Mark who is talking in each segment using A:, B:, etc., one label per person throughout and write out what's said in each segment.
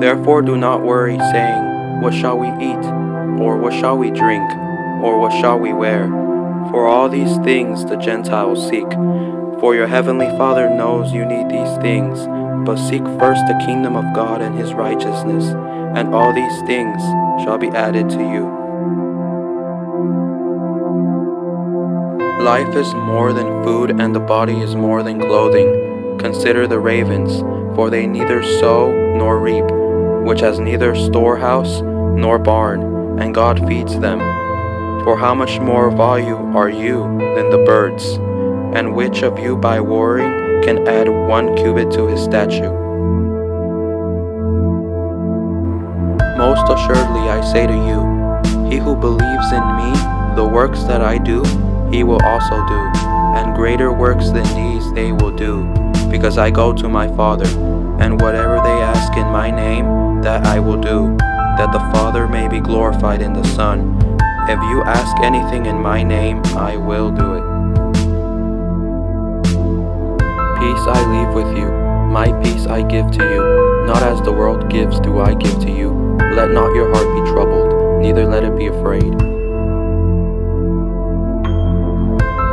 A: Therefore do not worry, saying, What shall we eat? Or what shall we drink? Or what shall we wear? For all these things the Gentiles seek. For your heavenly Father knows you need these things. But seek first the kingdom of God and his righteousness, and all these things shall be added to you. Life is more than food, and the body is more than clothing. Consider the ravens, for they neither sow nor reap, which has neither storehouse nor barn, and God feeds them. For how much more value are you than the birds? And which of you by worrying can add 1 cubit to his stature? Most assuredly I say to you, he who believes in me, the works that I do, he will also do, and greater works than these they will do, because I go to my Father. And whatever they ask in my name, that I will do, that the Father may be glorified in the Son. If you ask anything in my name, I will do it. Peace I leave with you, my peace I give to you. Not as the world gives do I give to you. Let not your heart be troubled, neither let it be afraid.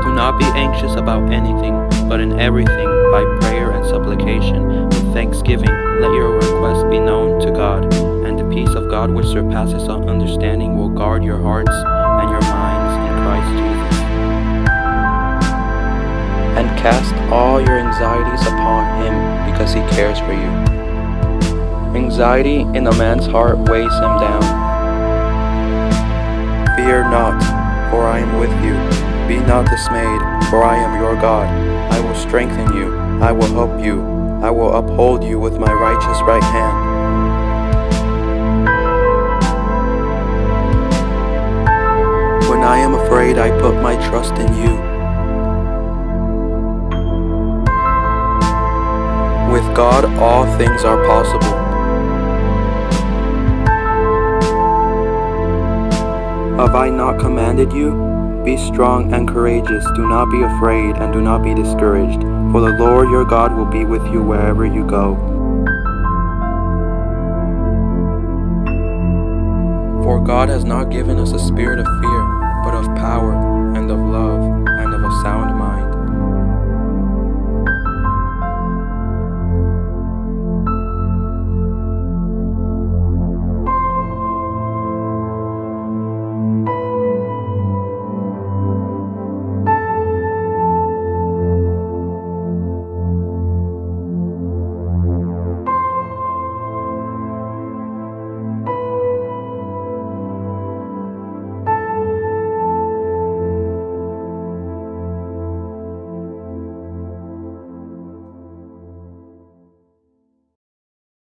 A: Do not be anxious about anything, but in everything, by prayer and supplication, with thanksgiving, let your requests be known to God, and the peace of God which surpasses all understanding will guard your hearts and your minds in Christ Jesus. And cast all your anxieties upon him, because he cares for you. Anxiety in a man's heart weighs him down. Fear not, for I am with you. Be not dismayed, for I am your God. I will strengthen you, I will help you, I will uphold you with my righteous right hand. When I am afraid, I put my trust in you. With God, all things are possible. Have I not commanded you? Be strong and courageous, do not be afraid, and do not be discouraged, for the Lord your God will be with you wherever you go. For God has not given us a spirit of fear, but of power,